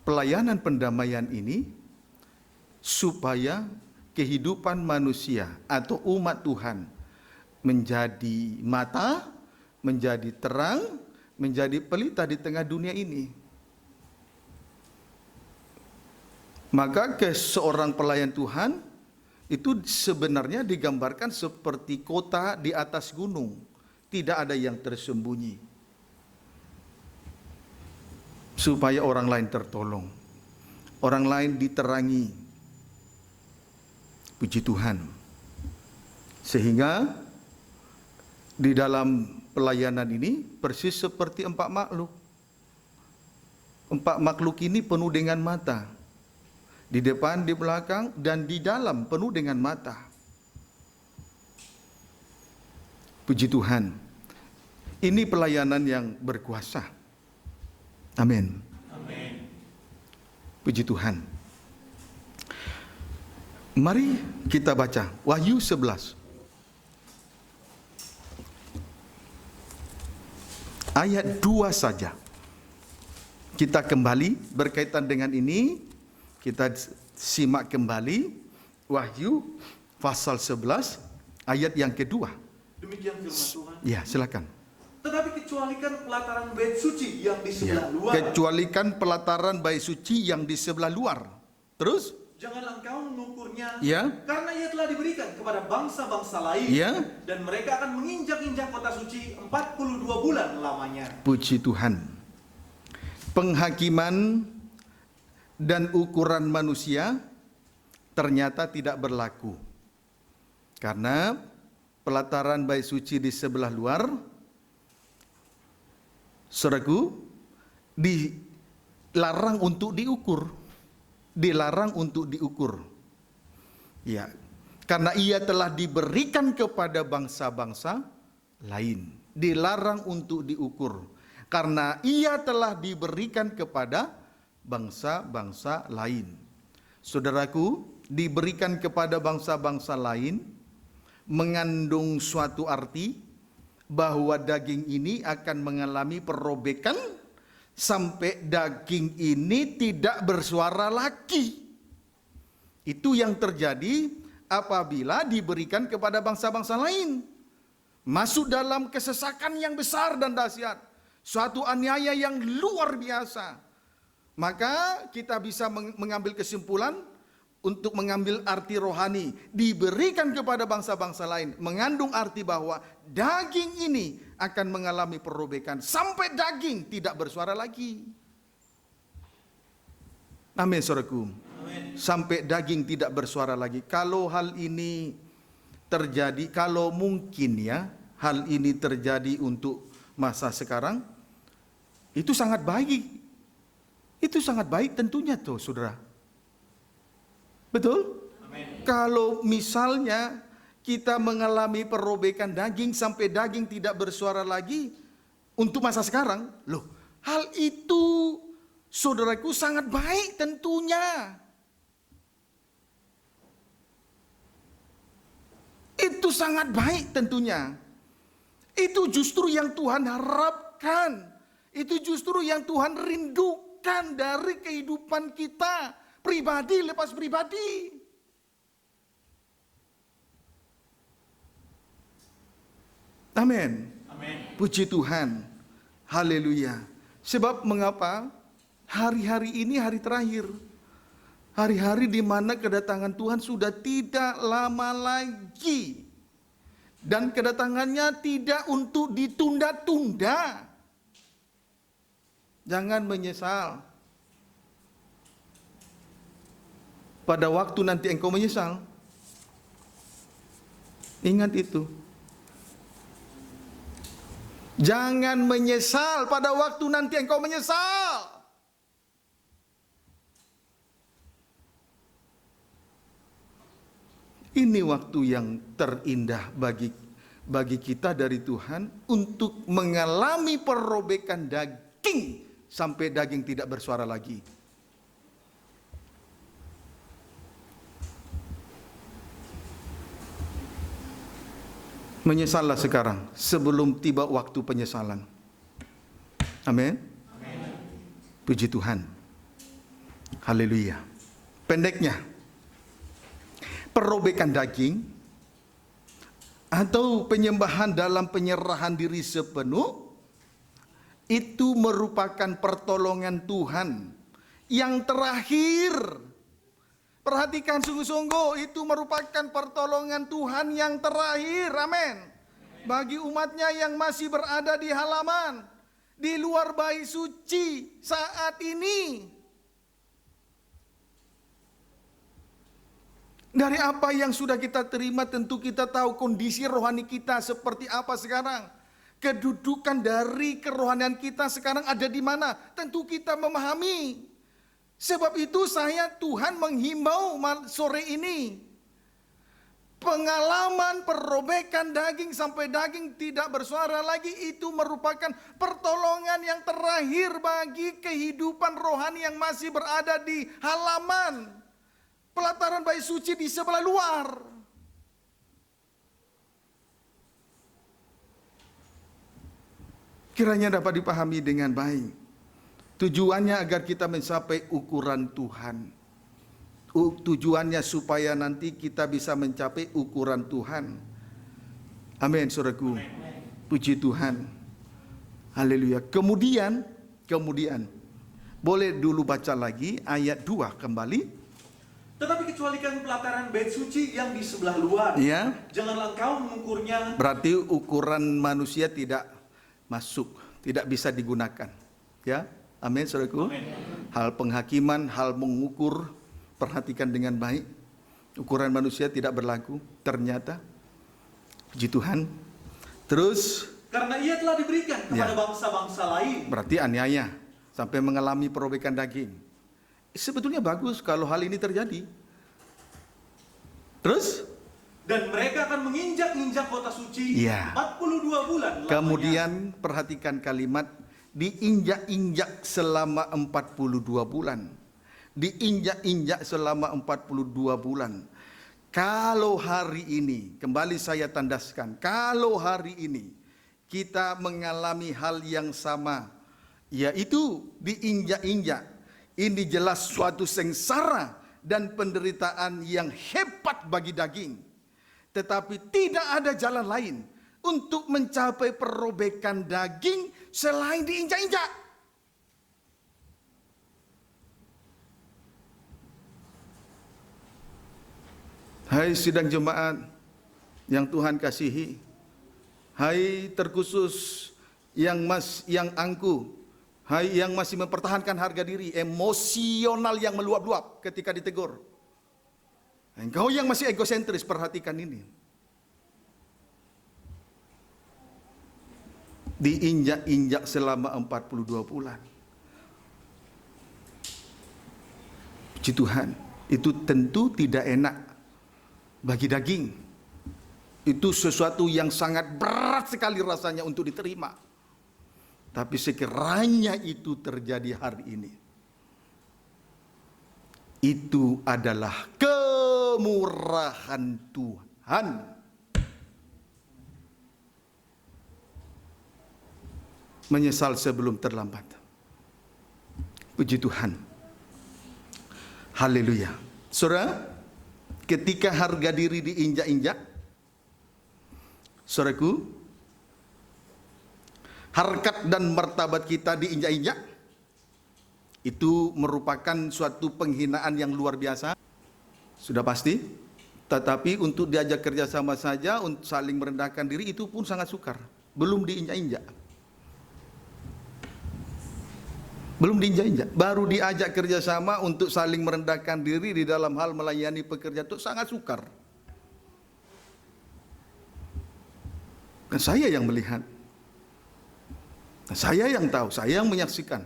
pelayanan pendamaian ini, supaya kehidupan manusia atau umat Tuhan menjadi mata, menjadi terang, menjadi pelita di tengah dunia ini. Maka seorang pelayan Tuhan itu sebenarnya digambarkan seperti kota di atas gunung, tidak ada yang tersembunyi, supaya orang lain tertolong, orang lain diterangi. Puji Tuhan. Sehingga di dalam pelayanan ini persis seperti empat makhluk. Empat makhluk ini penuh dengan mata. Di depan, di belakang, dan di dalam penuh dengan mata. Puji Tuhan. Ini pelayanan yang berkuasa. Amin. Amin. Puji Tuhan. Mari kita baca Wahyu 11. Ayat 2 saja. Kita kembali berkaitan dengan ini, kita simak kembali Wahyu pasal 11 ayat yang kedua. Demikian firman Tuhan. Ya, silakan. Tetapi kecualikan pelataran bait suci yang di sebelah luar. Kecualikan pelataran bait suci yang di sebelah luar. Terus? Janganlah engkau mengukurnya, Ya. karena ia telah diberikan kepada bangsa-bangsa lain, Ya. dan mereka akan menginjak-injak kota suci 42 bulan lamanya. Puji Tuhan. Penghakiman dan ukuran manusia ternyata tidak berlaku, karena pelataran bait suci di sebelah luar, saudaraku, dilarang untuk diukur. Dilarang untuk diukur. Ya, karena ia telah diberikan kepada bangsa-bangsa lain. Dilarang untuk diukur. Karena ia telah diberikan kepada bangsa-bangsa lain. Saudaraku, diberikan kepada bangsa-bangsa lain mengandung suatu arti bahwa daging ini akan mengalami perobekan sampai daging ini tidak bersuara lagi. Itu yang terjadi apabila diberikan kepada bangsa-bangsa lain. Masuk dalam kesesakan yang besar dan dahsyat. Suatu aniaya yang luar biasa. Maka kita bisa mengambil kesimpulan untuk mengambil arti rohani. Diberikan kepada bangsa-bangsa lain. Mengandung arti bahwa daging ini akan mengalami perobekan sampai daging tidak bersuara lagi. Amin, saudaraku. Amin. Sampai daging tidak bersuara lagi. Kalau hal ini terjadi, kalau mungkin ya, hal ini terjadi untuk masa sekarang, itu sangat baik. Itu sangat baik tentunya tuh, saudara. Betul? Amin. Kalau misalnya kita mengalami perobekan daging sampai daging tidak bersuara lagi untuk masa sekarang, loh, hal itu saudaraku sangat baik tentunya. Itu sangat baik tentunya. Itu justru yang Tuhan harapkan. Itu justru yang Tuhan rindukan dari kehidupan kita, pribadi lepas pribadi. Amin. Amin. Puji Tuhan. Haleluya. Sebab mengapa? Hari-hari ini hari terakhir. Hari-hari di mana kedatangan Tuhan sudah tidak lama lagi. Dan kedatangannya tidak untuk ditunda-tunda. Jangan menyesal. Pada waktu nanti engkau menyesal. Ingat itu. Jangan menyesal pada waktu nanti engkau menyesal. ini waktu yang terindah bagi kita dari Tuhan untuk mengalami perobekan daging sampai daging tidak bersuara lagi. Menyesallah sekarang sebelum tiba waktu penyesalan. Amin. Puji Tuhan. Haleluya. Pendeknya, perobekan daging atau penyembahan dalam penyerahan diri sepenuh itu merupakan pertolongan Tuhan yang terakhir. Perhatikan sungguh-sungguh, itu merupakan pertolongan Tuhan yang terakhir. Amin. Bagi umatnya yang masih berada di halaman, di luar bait suci saat ini. Dari apa yang sudah kita terima, tentu kita tahu kondisi rohani kita seperti apa sekarang. Kedudukan dari kerohanian kita sekarang ada di mana? Tentu kita memahami. Sebab itu Tuhan menghimbau sore ini. Pengalaman perobekan daging sampai daging tidak bersuara lagi itu merupakan pertolongan yang terakhir bagi kehidupan rohani yang masih berada di halaman pelataran bait suci di sebelah luar. Kiranya dapat dipahami dengan baik. Tujuannya agar kita mencapai ukuran Tuhan. Tujuannya supaya nanti kita bisa mencapai ukuran Tuhan. Amin, saudaraku. Puji Tuhan. Haleluya. Kemudian boleh dulu baca lagi ayat 2 kembali. Tetapi kecualikan pelataran bait suci yang di sebelah luar. Ya. Janganlah engkau mengukurnya. Berarti ukuran manusia tidak masuk, tidak bisa digunakan. Ya. Amin, saudaraku. Hal penghakiman, hal mengukur, perhatikan dengan baik. Ukuran manusia tidak berlaku. Ternyata, puji Tuhan. Terus, karena ia telah diberikan kepada bangsa-bangsa lain. Berarti aniaya sampai mengalami perobekan daging. Sebetulnya bagus kalau hal ini terjadi. Terus, dan mereka akan menginjak-injak kota suci 42 bulan lamanya. Kemudian perhatikan kalimat diinjak-injak selama 42 bulan. Diinjak-injak selama 42 bulan. Kalau hari ini, kembali saya tandaskan, kalau hari ini kita mengalami hal yang sama, yaitu diinjak-injak, ini jelas suatu sengsara dan penderitaan yang hebat bagi daging. Tetapi tidak ada jalan lain untuk mencapai perobekan daging selain diinjak-injak. Hai sidang jemaat yang Tuhan kasihi, hai terkhusus yang angkuh, hai yang masih mempertahankan harga diri, emosional yang meluap-luap ketika ditegur. Engkau yang masih egosentris, perhatikan ini. Diinjak-injak selama 42 bulan. Puji Tuhan, itu tentu tidak enak bagi daging. Itu sesuatu yang sangat berat sekali rasanya untuk diterima. Tapi sekiranya itu terjadi hari ini, itu adalah kemurahan Tuhan. Menyesal sebelum terlambat. Puji Tuhan. Haleluya. Saudara, ketika harga diri diinjak-injak, saudaraku, harkat dan martabat kita diinjak-injak, itu merupakan suatu penghinaan yang luar biasa. Sudah pasti. Tetapi untuk diajak kerjasama saja, untuk saling merendahkan diri, itu pun sangat sukar. Belum diinjak-injak. Belum diinjak-injak, baru diajak kerjasama untuk saling merendahkan diri di dalam hal melayani pekerjaan itu sangat sukar. Dan saya yang melihat, saya yang tahu, saya yang menyaksikan.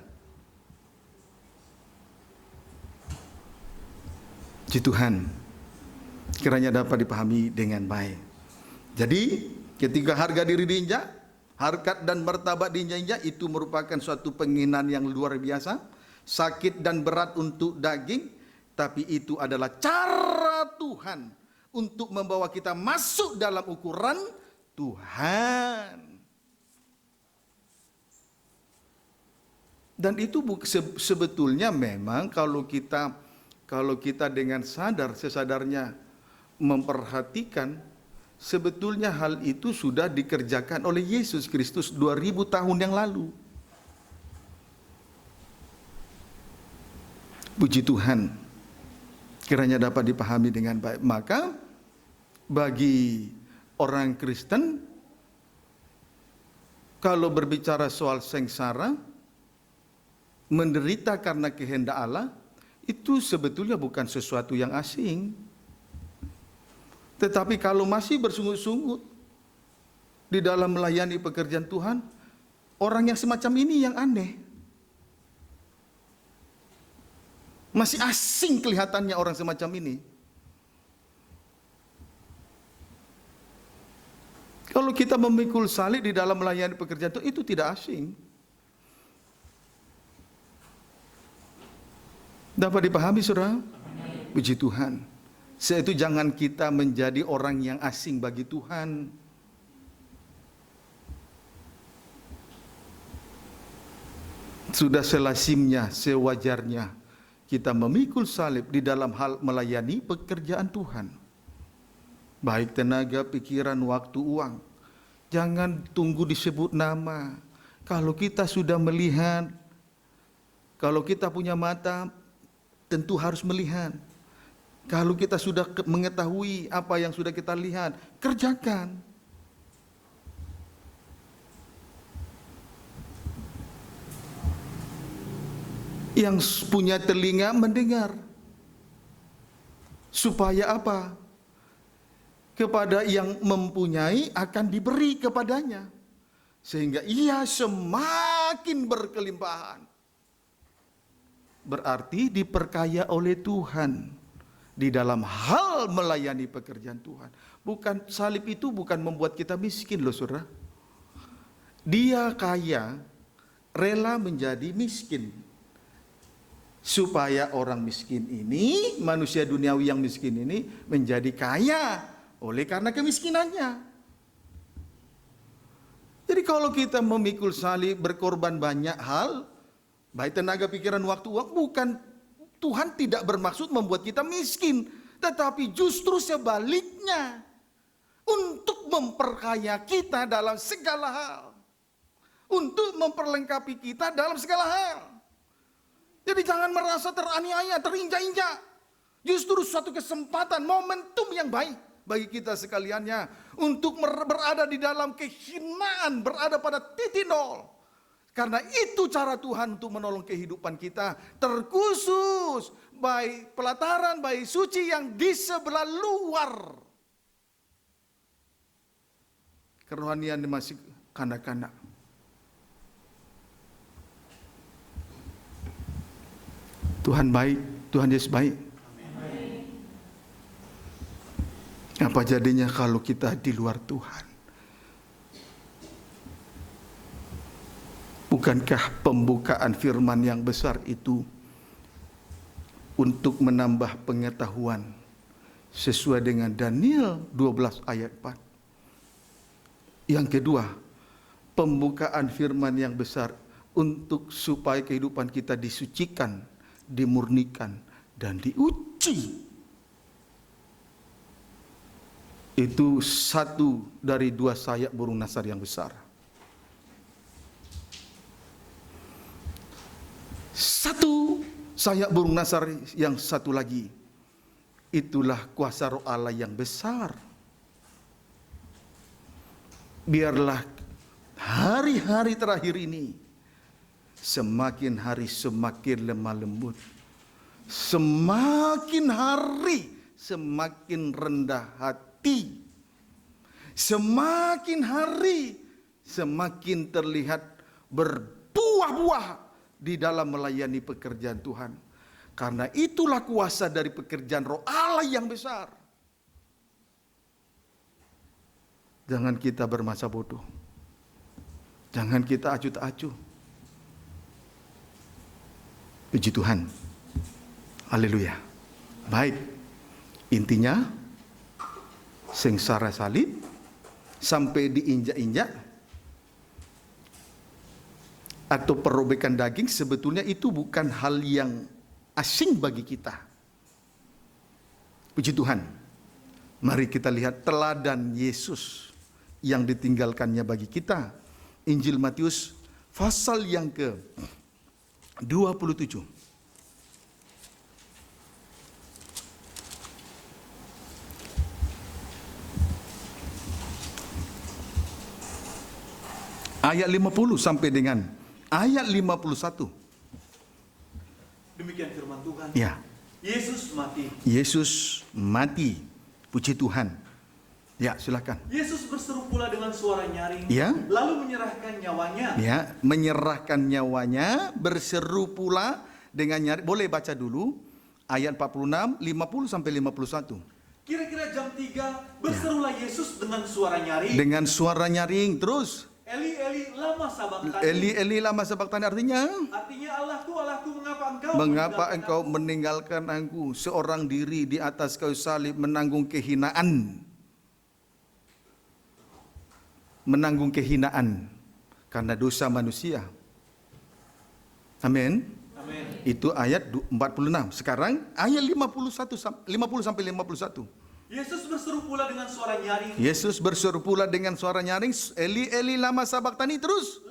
Puji Tuhan. Kiranya dapat dipahami dengan baik. Jadi ketika harga diri diinjak, harkat dan martabat diinjak, itu merupakan suatu penghinaan yang luar biasa, sakit dan berat untuk daging, tapi itu adalah cara Tuhan untuk membawa kita masuk dalam ukuran Tuhan. Dan itu sebetulnya memang kalau kita dengan sesadarnya memperhatikan, sebetulnya hal itu sudah dikerjakan oleh Yesus Kristus 2000 tahun yang lalu. Puji Tuhan, kiranya dapat dipahami dengan baik. Maka bagi orang Kristen, kalau berbicara soal sengsara, menderita karena kehendak Allah, itu sebetulnya bukan sesuatu yang asing. Tetapi kalau masih bersungut-sungut di dalam melayani pekerjaan Tuhan, orang yang semacam ini yang aneh. Masih asing kelihatannya orang semacam ini. Kalau kita memikul salib di dalam melayani pekerjaan Tuhan, itu tidak asing. Dapat dipahami, saudara? Puji Tuhan. Itu jangan kita menjadi orang yang asing bagi Tuhan. Sudah selazimnya, sewajarnya kita memikul salib di dalam hal melayani pekerjaan Tuhan. Baik tenaga, pikiran, waktu, uang. Jangan tunggu disebut nama. Kalau kita sudah melihat, kalau kita punya mata, tentu harus melihat. Kalau kita sudah mengetahui apa yang sudah kita lihat, kerjakan. Yang punya telinga mendengar. Supaya apa? Kepada yang mempunyai akan diberi kepadanya. Sehingga ia semakin berkelimpahan. Berarti diperkaya oleh Tuhan di dalam hal melayani pekerjaan Tuhan. Bukan, salib itu bukan membuat kita miskin loh, saudara. Dia kaya, rela menjadi miskin, supaya orang miskin ini, manusia duniawi yang miskin ini menjadi kaya oleh karena kemiskinannya. Jadi kalau kita memikul salib, berkorban banyak hal, baik tenaga, pikiran, waktu, uang, bukan, Tuhan tidak bermaksud membuat kita miskin, tetapi justru sebaliknya, untuk memperkaya kita dalam segala hal, untuk memperlengkapi kita dalam segala hal. Jadi jangan merasa teraniaya, terinjak-injak. Justru suatu kesempatan, momentum yang baik bagi kita sekaliannya untuk berada di dalam kehinaan, berada pada titik nol. Karena itu cara Tuhan untuk menolong kehidupan kita, terkhusus baik pelataran, baik suci yang di sebelah luar. Kerohanian masih kanak-kanak. Tuhan baik, Tuhan Yesus baik. Apa jadinya kalau kita di luar Tuhan? Bukankah pembukaan firman yang besar itu untuk menambah pengetahuan sesuai dengan Daniel 12 ayat 4. Yang kedua, pembukaan firman yang besar untuk supaya kehidupan kita disucikan, dimurnikan, dan diuji. Itu satu dari dua sayap burung nasar yang besar. Satu sayap burung nasar yang satu lagi, itulah kuasa roh Allah yang besar. Biarlah hari-hari terakhir ini, semakin hari semakin lemah lembut, semakin hari semakin rendah hati, semakin hari semakin terlihat berbuah-buah di dalam melayani pekerjaan Tuhan. Karena itulah kuasa dari pekerjaan roh Allah yang besar. Jangan kita bermasa bodoh. Jangan kita acuh tak acuh. Puji Tuhan. Haleluya. Baik. Intinya sengsara salib sampai diinjak-injak atau perobekan daging, sebetulnya itu bukan hal yang asing bagi kita. Puji Tuhan. Mari kita lihat teladan Yesus yang ditinggalkannya bagi kita. Injil Matius pasal yang ke-27. Ayat 50 sampai dengan ayat 51. Demikian firman Tuhan. Ya. Yesus mati. Yesus mati. Puji Tuhan. Ya, silakan. Yesus berseru pula dengan suara nyaring, Ya. lalu menyerahkan nyawanya. Ya, menyerahkan nyawanya, berseru pula dengan nyaring. Boleh baca dulu ayat 46, 50 sampai 51. Kira-kira jam 3, berserulah Yesus dengan suara nyaring. Dengan suara nyaring terus. Eli, Eli, lama sabachthani. Eli, Eli, lama sabachthani, artinya Allahku, Allahku, mengapa engkau meninggalkan aku? Seorang diri di atas kayu salib menanggung kehinaan. Menanggung kehinaan karena dosa manusia. Amin. Amin. Itu ayat 46. Sekarang ayat 50 sampai 51. Yesus berseru pula dengan suara nyaring. Yesus berseru pula dengan suara nyaring, Eli, Eli, lama sabachthani, terus.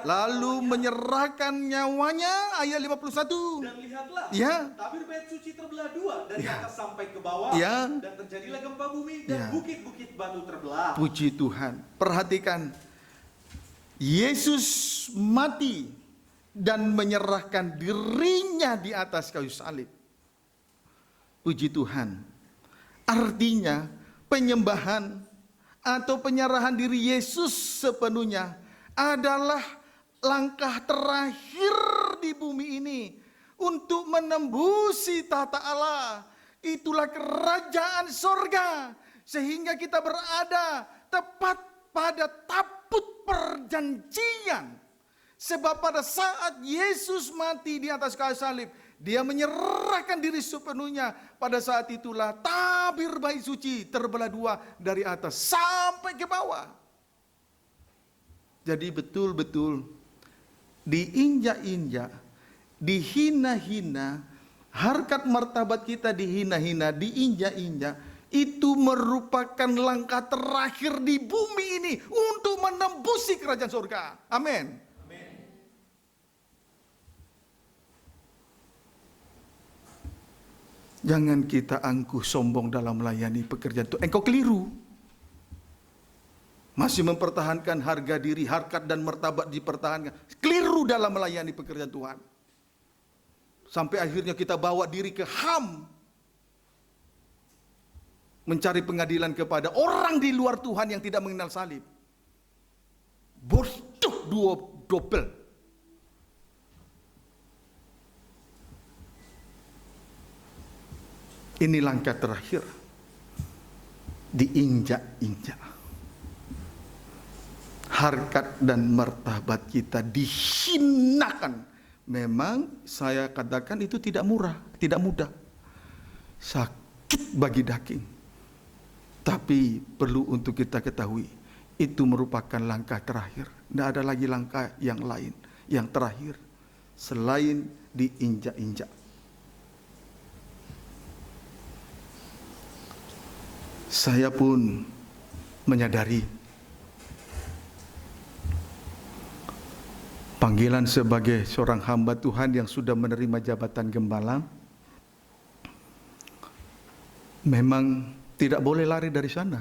Lalu menyerahkan nyawanya, ayat 51. Dan lihatlah, Ya. tabir bait suci terbelah dua dari atas sampai ke bawah. Ya. Dan terjadilah gempa bumi dan Ya. bukit-bukit batu terbelah. Puji Tuhan. Perhatikan, Yesus mati dan menyerahkan dirinya di atas kayu salib. Puji Tuhan. Artinya penyembahan atau penyerahan diri Yesus sepenuhnya adalah langkah terakhir di bumi ini untuk menembusi tahta Allah. Itulah kerajaan sorga, sehingga kita berada tepat pada tabut perjanjian. Sebab pada saat Yesus mati di atas kayu salib, Dia menyerahkan diri sepenuhnya. Pada saat itulah tabir bait suci terbelah dua dari atas sampai ke bawah. Jadi betul-betul diinjak-injak, dihina-hina, harkat martabat kita dihina-hina, diinjak-injak. Itu merupakan langkah terakhir di bumi ini untuk menembusi kerajaan surga. Amin. Jangan kita angkuh sombong dalam melayani pekerjaan Tuhan. Engkau keliru. Masih mempertahankan harga diri, harkat dan martabat dipertahankan. Keliru dalam melayani pekerjaan Tuhan. Sampai akhirnya kita bawa diri ke HAM. Mencari pengadilan kepada orang di luar Tuhan yang tidak mengenal salib. Bodoh double. Ini langkah terakhir. Diinjak-injak. Harkat dan martabat kita dihinakan. Memang saya katakan itu tidak murah, tidak mudah. Sakit bagi daging. Tapi perlu untuk kita ketahui, itu merupakan langkah terakhir. Tidak ada lagi langkah yang lain, yang terakhir. Selain diinjak-injak. Saya pun menyadari panggilan sebagai seorang hamba Tuhan yang sudah menerima jabatan gembala. Memang tidak boleh lari dari sana.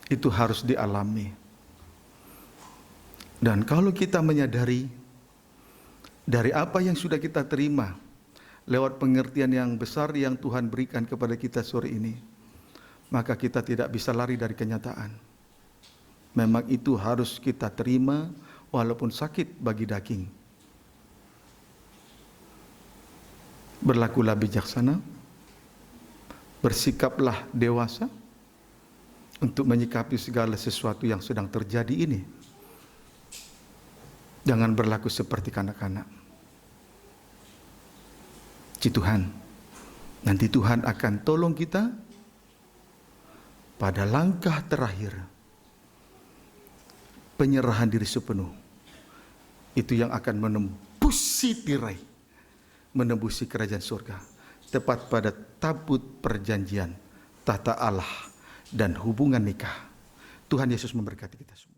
Itu harus dialami. Dan kalau kita menyadari dari apa yang sudah kita terima lewat pengertian yang besar yang Tuhan berikan kepada kita sore ini, maka kita tidak bisa lari dari kenyataan. Memang itu harus kita terima walaupun sakit bagi daging. Berlakulah bijaksana, bersikaplah dewasa, untuk menyikapi segala sesuatu yang sedang terjadi ini. Jangan berlaku seperti kanak-kanak. Tuhan, nanti Tuhan akan tolong kita pada langkah terakhir, penyerahan diri sepenuh. Itu yang akan menembusi tirai, menembusi kerajaan surga, tepat pada tabut perjanjian, tata Allah dan hubungan nikah. Tuhan Yesus memberkati kita semua.